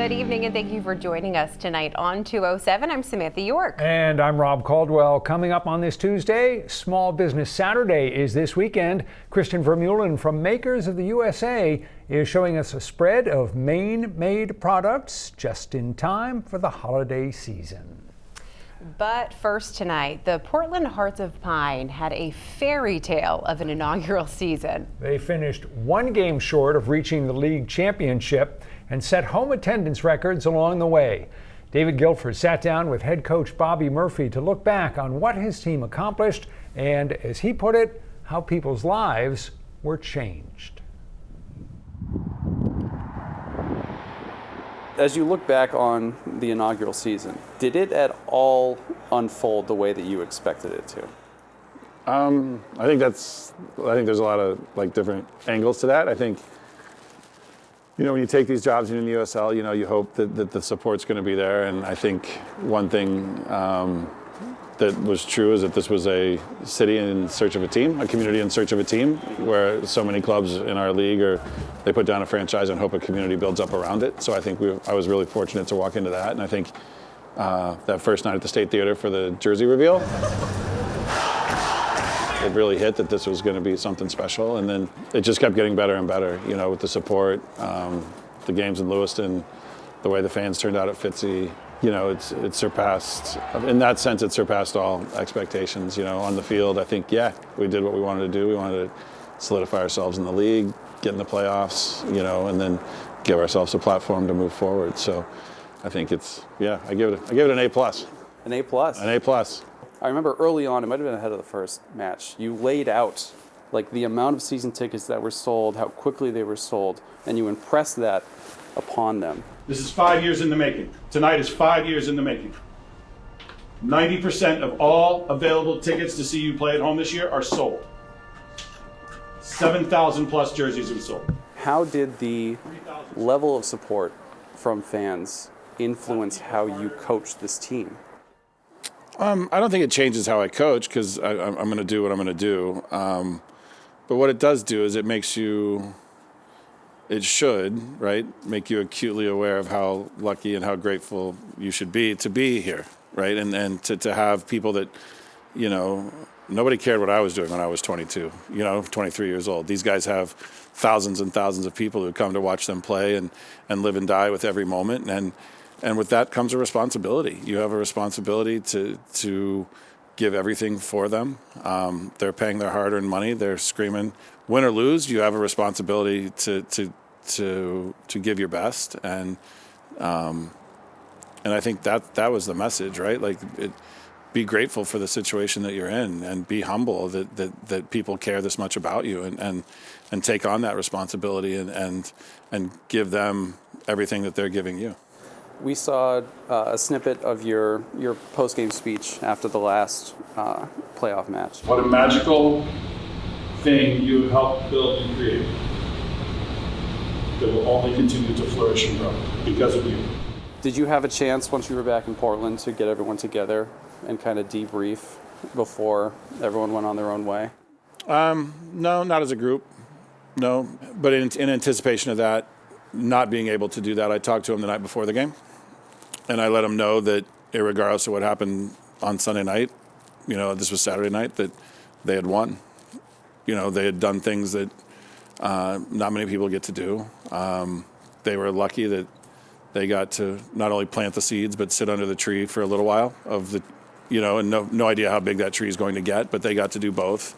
Good evening, and thank you for joining us tonight on 207. I'm Samantha York. And I'm Rob Caldwell. Coming up on this Tuesday, Small Business Saturday is this weekend. Kristan Vermeulen from Makers of the USA is showing us a spread of Maine-made products just in time for the holiday season. But first tonight, the Portland Hearts of Pine had a fairy tale of an inaugural season. They finished one game short of reaching the league championship and set home attendance records along the way. David Guilford sat down with head coach Bobby Murphy to look back on what his team accomplished and, as he put it, how people's lives were changed. As you look back on the inaugural season, did it at all unfold the way that you expected it to? I think there's a lot of different angles to that. I think, when you take these jobs in the USL, you hope that the support's going to be there. And I think one thing that was true is that this was a city in search of a team, a community in search of a team, where so many clubs in our league they put down a franchise and hope a community builds up around it. So I think I was really fortunate to walk into that. And I think that first night at the State Theater for the jersey reveal, it really hit that this was going to be something special. And then it just kept getting better and better, with the support, the games in Lewiston, the way the fans turned out at Fitzy. It surpassed, in that sense, it surpassed all expectations. On the field, I think, we did what we wanted to do. We wanted to solidify ourselves in the league, get in the playoffs, and then give ourselves a platform to move forward. So I think I give it an A+. An A+? An A+. I remember early on, it might have been ahead of the first match, you laid out the amount of season tickets that were sold, how quickly they were sold, and you impressed that upon them. This is 5 years in the making. Tonight is 5 years in the making. 90% of all available tickets to see you play at home this year are sold. 7,000 plus jerseys have been sold. How did the level of support from fans influence how you coach this team? I don't think it changes how I coach because I'm going to do what I'm going to do. But what it does do is it should, right, make you acutely aware of how lucky and how grateful you should be to be here, right? And to have people that, nobody cared what I was doing when I was 22, 23 years old. These guys have thousands and thousands of people who come to watch them play and live and die with every moment. And with that comes a responsibility. You have a responsibility to give everything for them. They're paying their hard-earned money. They're screaming, win or lose. You have a responsibility to give your best. And I think that was the message, right? Be grateful for the situation that you're in, and be humble that people care this much about you, and take on that responsibility and give them everything that they're giving you. We saw a snippet of your post-game speech after the last playoff match. What a magical thing you helped build and create that will only continue to flourish and grow because of you. Did you have a chance once you were back in Portland to get everyone together and kind of debrief before everyone went on their own way? No, not as a group. No, but in anticipation of that, not being able to do that, I talked to him the night before the game. And I let them know that irregardless of what happened on Sunday night, this was Saturday night, that they had won. They had done things that not many people get to do. They were lucky that they got to not only plant the seeds, but sit under the tree for a little while and no idea how big that tree is going to get, but they got to do both.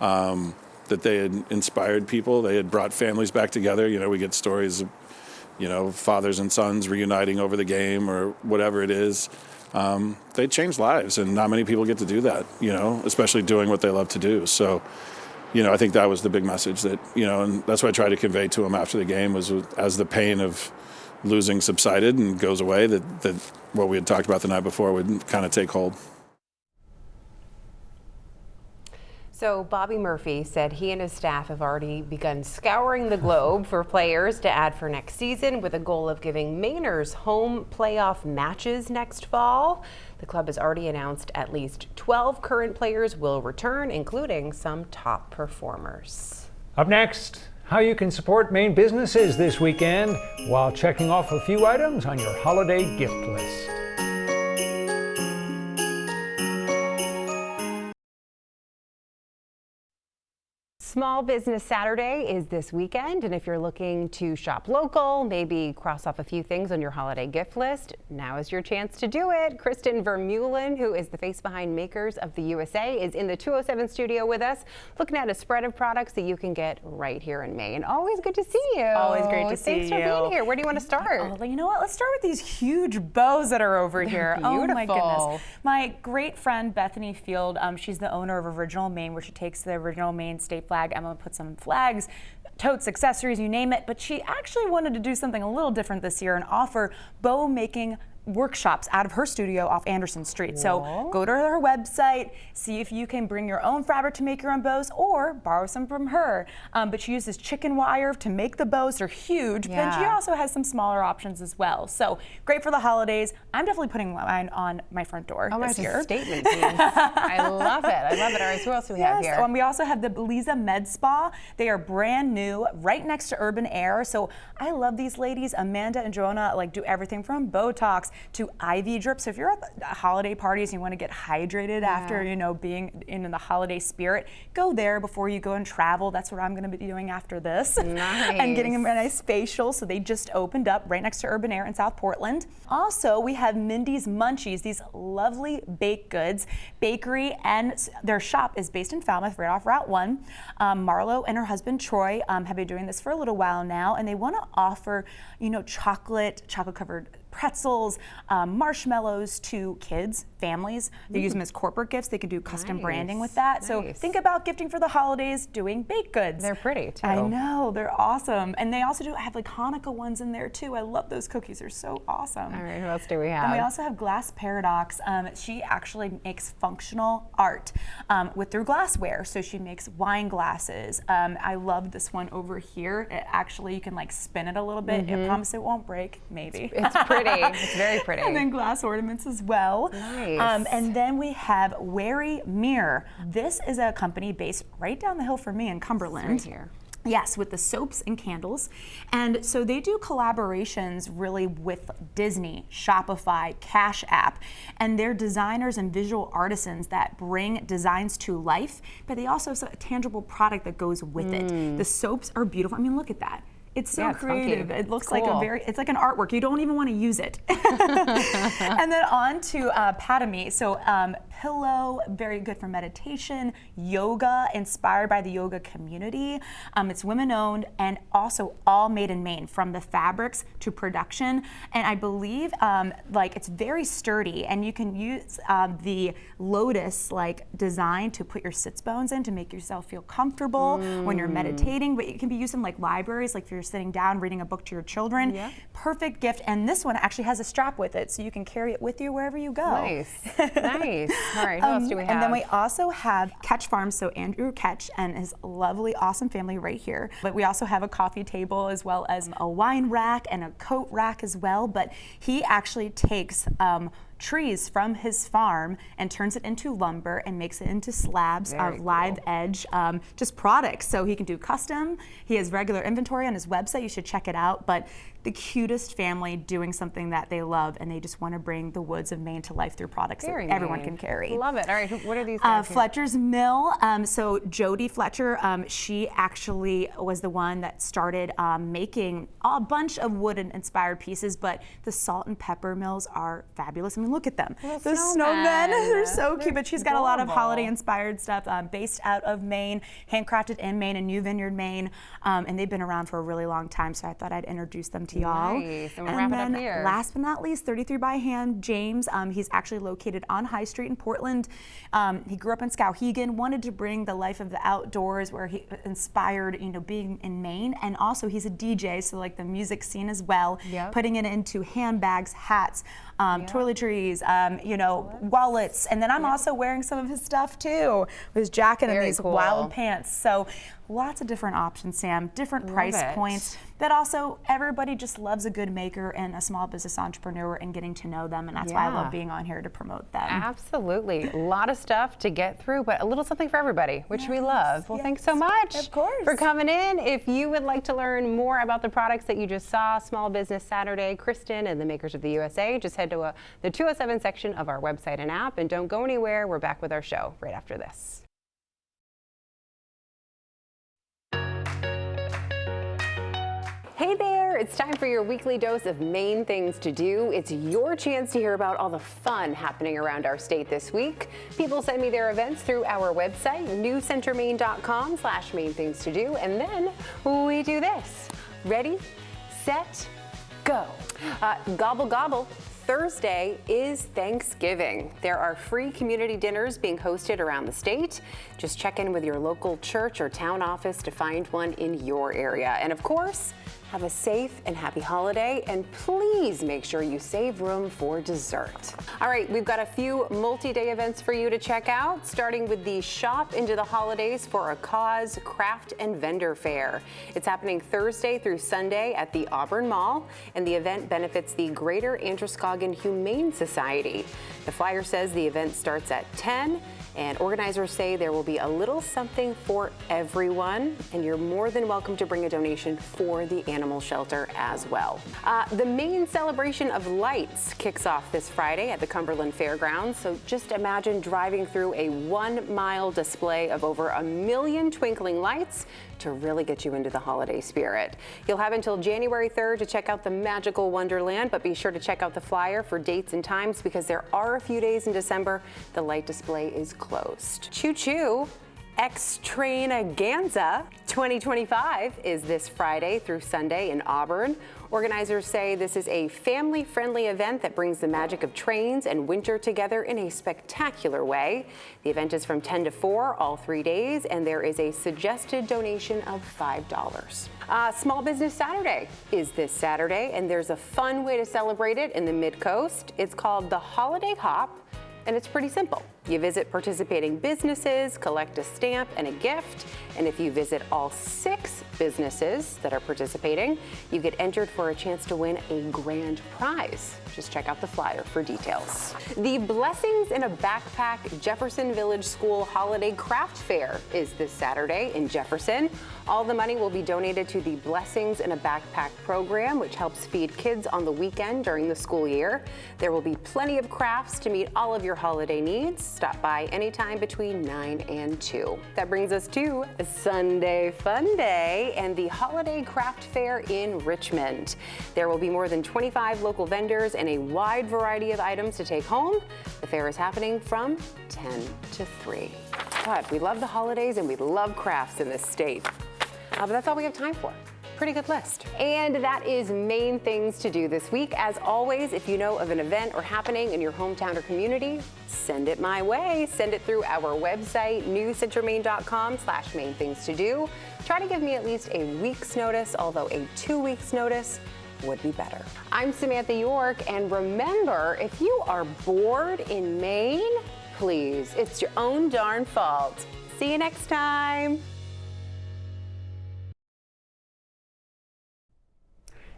That they had inspired people. They had brought families back together. We get stories of, fathers and sons reuniting over the game or whatever it is. They changed lives, and not many people get to do that, especially doing what they love to do. So, I think that was the big message that, and that's what I tried to convey to him after the game was as the pain of losing subsided and goes away, that what we had talked about the night before would kind of take hold. So Bobby Murphy said he and his staff have already begun scouring the globe for players to add for next season, with a goal of giving Mainers home playoff matches next fall. The club has already announced at least 12 current players will return, including some top performers. Up next, how you can support Maine businesses this weekend while checking off a few items on your holiday gift list. Small Business Saturday is this weekend, and if you're looking to shop local, maybe cross off a few things on your holiday gift list, now is your chance to do it. Kristan Vermeulen, who is the face behind Makers of the USA, is in the 207 studio with us, looking at a spread of products that you can get right here in Maine. Always good to see you. Always great to see you. Thanks for being here. Where do you want to start? Oh, you know what? Let's start with these huge bows that are over here. Beautiful. Oh my goodness. My great friend Bethany Field, she's the owner of Original Maine, where she takes the Original Maine state flag. Emma put some flags, totes, accessories, you name it. But she actually wanted to do something a little different this year and offer bow making workshops out of her studio off Anderson Street. So go to her website, see if you can bring your own fabric to make your own bows or borrow some from her. But she uses chicken wire to make the bows. They're huge, but she also has some smaller options as well. So great for the holidays. I'm definitely putting mine on my front door this year. A statement piece. I love it. I love it. All right, so what else do we have here? And we also have the Lisa Med Spa. They are brand new, right next to Urban Air. So I love these ladies. Amanda and Joanna do everything from Botox to IV drip. So if you're at the holiday parties and you want to get hydrated after, being in the holiday spirit, go there before you go and travel. That's what I'm going to be doing after this. Nice. And getting a nice facial. So they just opened up right next to Urban Air in South Portland. Also, we have Mindy's Munchies, these lovely baked goods bakery, and their shop is based in Falmouth, right off Route 1. Marlo and her husband Troy have been doing this for a little while now, and they want to offer, chocolate covered pretzels, marshmallows to kids, families. They use them as corporate gifts. They can do custom branding with that. So think about gifting for the holidays, doing baked goods. They're pretty too. I know, they're awesome. And they also have Hanukkah ones in there too. I love those cookies. They're so awesome. All right, who else do we have? And we also have Glass Paradox. She actually makes functional art through glassware. So she makes wine glasses. I love this one over here. It actually, you can spin it a little bit. I promise it won't break, maybe. It's pretty. It's very pretty. And then glass ornaments as well. Nice. And then we have Wary Mirror. This is a company based right down the hill from me in Cumberland. It's right here. Yes, with the soaps and candles. And so they do collaborations really with Disney, Shopify, Cash App, and they're designers and visual artisans that bring designs to life, but they also have a tangible product that goes with it. The soaps are beautiful. I mean, look at that. It's so creative. Funky. It looks It's cool. it's like an artwork. You don't even want to use it. And then on to Patami. So pillow, very good for meditation, yoga, inspired by the yoga community. It's women owned and also all made in Maine, from the fabrics to production. And I believe it's very sturdy, and you can use the lotus design to put your sits bones in to make yourself feel comfortable when you're meditating. But it can be used in libraries, if you're sitting down reading a book to your children. Perfect gift. And this one actually has a strap with it, so you can carry it with you wherever you go. Nice. Nice. All right, who else do we have? And then we also have Ketch Farms, so Andrew Ketch and his lovely, awesome family right here. But we also have a coffee table as well as a wine rack and a coat rack as well. But he actually takes trees from his farm and turns it into lumber and makes it into slabs of live edge just products. So he can do custom. He has regular inventory on his website. You should check it out. But the cutest family doing something that they love, and they just want to bring the woods of Maine to life through products that everyone can carry. Love it. All right, what are these guys? Fletcher's Mill. So Jody Fletcher, she actually was the one that started making a bunch of wooden-inspired pieces, but the salt and pepper mills are fabulous. I mean, look at them. The snowmen. They're so cute, but she's got a lot of holiday-inspired stuff based out of Maine, handcrafted in Maine and New Vineyard, Maine, and they've been around for a really long time, so I thought I'd introduce them to y'all. Nice. And we'll wrap it up here. Last but not least, 33 by Hand, James. He's actually located on High Street in Portland. He grew up in Skowhegan, wanted to bring the life of the outdoors where he inspired, being in Maine. And also he's a DJ, so the music scene as well, putting it into handbags, hats, toiletries, wallets. And then I'm also wearing some of his stuff too, his jacket and these wild pants. So Lots of different options, Sam, different Love price it. points, that also everybody just loves a good maker and a small business entrepreneur and getting to know them, and that's why I love being on here to promote them. Absolutely. A lot of stuff to get through, but a little something for everybody, which we love. Well, thanks so much Of course. for coming in. If you would like to learn more about the products that you just saw, Small Business Saturday, Kristan and the Makers of the USA, just head to the 207 section of our website and app, and don't go anywhere. We're back with our show right after this. Hey there, it's time for your weekly dose of Maine Things to Do. It's your chance to hear about all the fun happening around our state this week. People send me their events through our website, newscentermaine.com/mainethingstodo, and then we do this. Ready, set, go. Gobble, gobble. Thursday is Thanksgiving. There are free community dinners being hosted around the state. Just check in with your local church or town office to find one in your area. And of course, have a safe and happy holiday, and please make sure you save room for dessert. All right, we've got a few multi-day events for you to check out, starting with the Shop into the Holidays for a Cause Craft and Vendor Fair. It's happening Thursday through Sunday at the Auburn Mall, and the event benefits the Greater Androscoggin Humane Society. The flyer says the event starts at 10, and organizers say there will be a little something for everyone, and you're more than welcome to bring a donation for the animal shelter as well. The Maine Celebration of Lights kicks off this Friday at the Cumberland Fairgrounds, so just imagine driving through a 1-mile display of over 1 million twinkling lights to really get you into the holiday spirit. You'll have until January 3rd to check out the magical Wonderland, but be sure to check out the flyer for dates and times because there are a few days in December the light display is closed. Choo choo! Extravaganza 2025 is this Friday through Sunday in Auburn. Organizers say this is a family-friendly event that brings the magic of trains and winter together in a spectacular way. The event is from 10 to 4 all 3 days, and there is a suggested donation of $5. Small Business Saturday is this Saturday, and there's a fun way to celebrate it in the Mid-Coast. It's called the Holiday Hop, and it's pretty simple. You visit participating businesses, collect a stamp and a gift, and if you visit all 6 businesses that are participating, you get entered for a chance to win a grand prize. Just check out the flyer for details. The Blessings in a Backpack Jefferson Village School Holiday Craft Fair is this Saturday in Jefferson. All the money will be donated to the Blessings in a Backpack program, which helps feed kids on the weekend during the school year. There will be plenty of crafts to meet all of your holiday needs. Stop by anytime between 9 and 2. That brings us to Sunday Fun Day and the Holiday Craft Fair in Richmond. There will be more than 25 local vendors and a wide variety of items to take home. The fair is happening from 10 to 3. God, we love the holidays and we love crafts in this state. But that's all we have time for. Pretty good list. And that is Maine Things to Do this week. As always, if you know of an event or happening in your hometown or community, send it my way. Send it through our website, newscentermaine.com/mainethingstodo. Try to give me at least a week's notice, although a 2 weeks notice would be better. I'm Samantha York, and remember, if you are bored in Maine, please, it's your own darn fault. See you next time.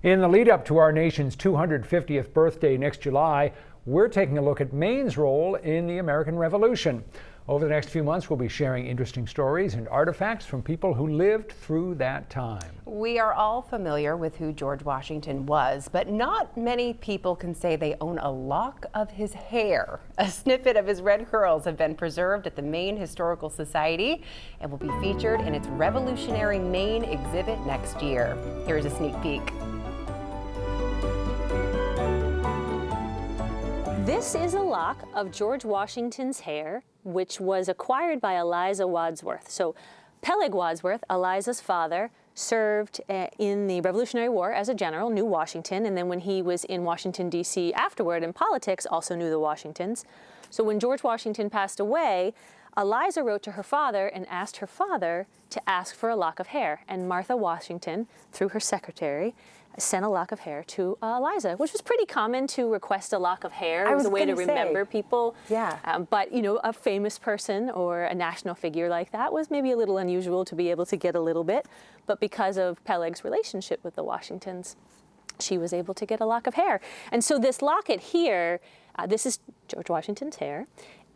In the lead up to our nation's 250th birthday next July, we're taking a look at Maine's role in the American Revolution. Over the next few months, we'll be sharing interesting stories and artifacts from people who lived through that time. We are all familiar with who George Washington was, but not many people can say they own a lock of his hair. A snippet of his red curls have been preserved at the Maine Historical Society and will be featured in its Revolutionary Maine exhibit next year. Here's a sneak peek. This is a lock of George Washington's hair, which was acquired by Eliza Wadsworth. So Peleg Wadsworth, Eliza's father, served in the Revolutionary War as a general, knew Washington, and then when he was in Washington, D.C. afterward in politics, also knew the Washingtons. So when George Washington passed away, Eliza wrote to her father and asked her father to ask for a lock of hair. And Martha Washington, through her secretary, sent a lock of hair to Eliza, which was pretty common to request a lock of hair. It was a way to remember people. Yeah. But, you know, a famous person or a national figure like that was maybe a little unusual to be able to get a little bit. But because of Peleg's relationship with the Washingtons, she was able to get a lock of hair. And so this locket here, this is George Washington's hair.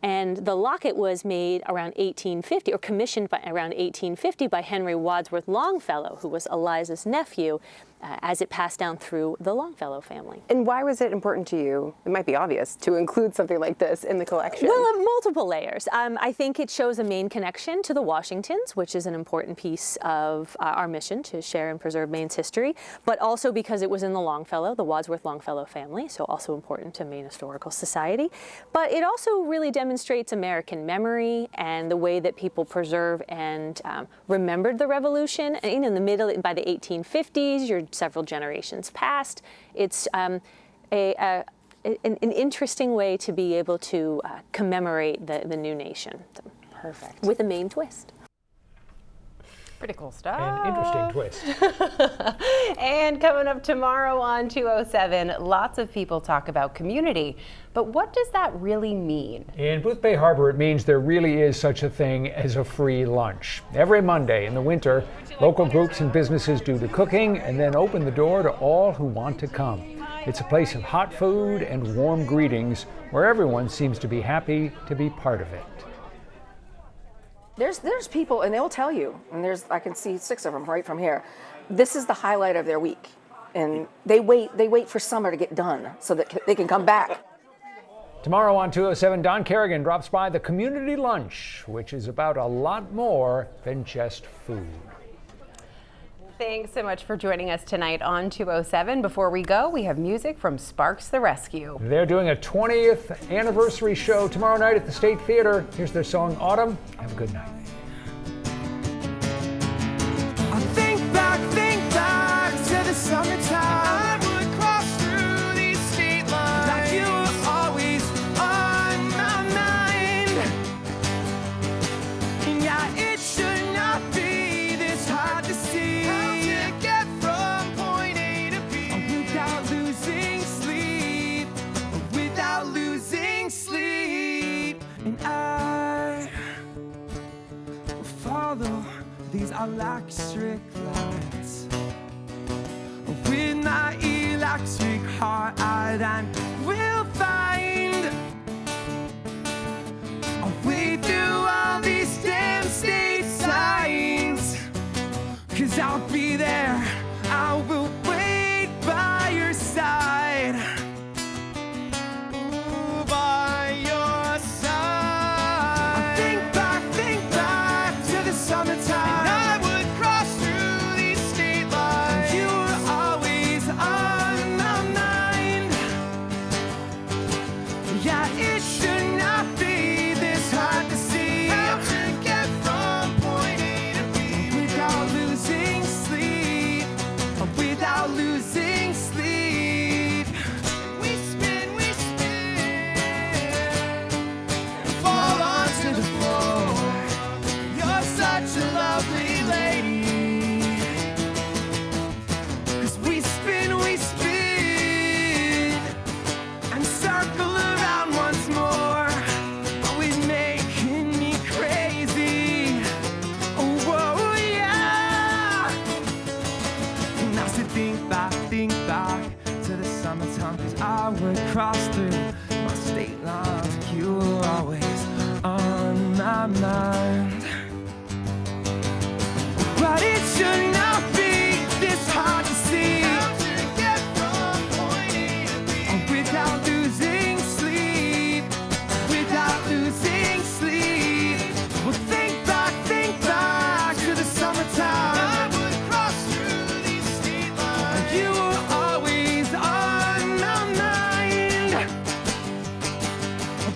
And the locket was made around 1850, or commissioned by around 1850 by Henry Wadsworth Longfellow, who was Eliza's nephew, as it passed down through the Longfellow family. And why was it important to you, it might be obvious, to include something like this in the collection? Well, multiple layers. I think it shows a Maine connection to the Washingtons, which is an important piece of our mission to share and preserve Maine's history, but also because it was in the Longfellow, the Wadsworth Longfellow family, so also important to Maine Historical Society. But it also really demonstrates American memory and the way that people preserve and remembered the Revolution. And, you know, in the middle, by the 1850s, you're several generations past. It's an interesting way to be able to commemorate the new nation. Perfect. With a Maine twist. Pretty cool stuff. An interesting twist. And coming up tomorrow on 207, lots of people talk about community. But what does that really mean? In Boothbay Harbor, it means there really is such a thing as a free lunch. Every Monday in the winter, local groups and businesses do the cooking and then open the door to all who want to come. It's a place of hot food and warm greetings where everyone seems to be happy to be part of it. There's people, and they'll tell you, and I can see 6 of them right from here. This is the highlight of their week, and they wait for summer to get done so that they can come back. Tomorrow on 207, Don Kerrigan drops by the Community Lunch, which is about a lot more than just food. Thanks so much for joining us tonight on 207. Before we go, we have music from Sparks the Rescue. They're doing a 20th anniversary show tomorrow night at the State Theater. Here's their song, Autumn. Have a good night. I think back to the summertime. I would cross through these state lines. Like you were always on my mind. And yeah, it should not be this hard to see. How to get from point A to B without losing sleep. Without losing sleep. And I will follow these electric lights. With my electric heart, I then will find a way through all these damn state signs. 'Cause I'll be there, I will wait by your side. Ooh, by your side. I think back to the summertime. Think back to the summertime, 'cause I would cross through my state lines. You were always on my mind. But it should not be this hard to see. How to get from point A to B without losing sleep. Without losing sleep. Well, think back to the summertime. You were always on my mind.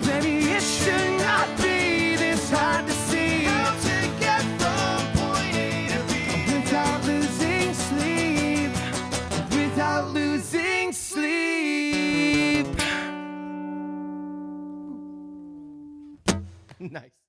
Baby, it should not be this hard to see. How to get from point A to B without losing sleep. Without losing sleep. Nice.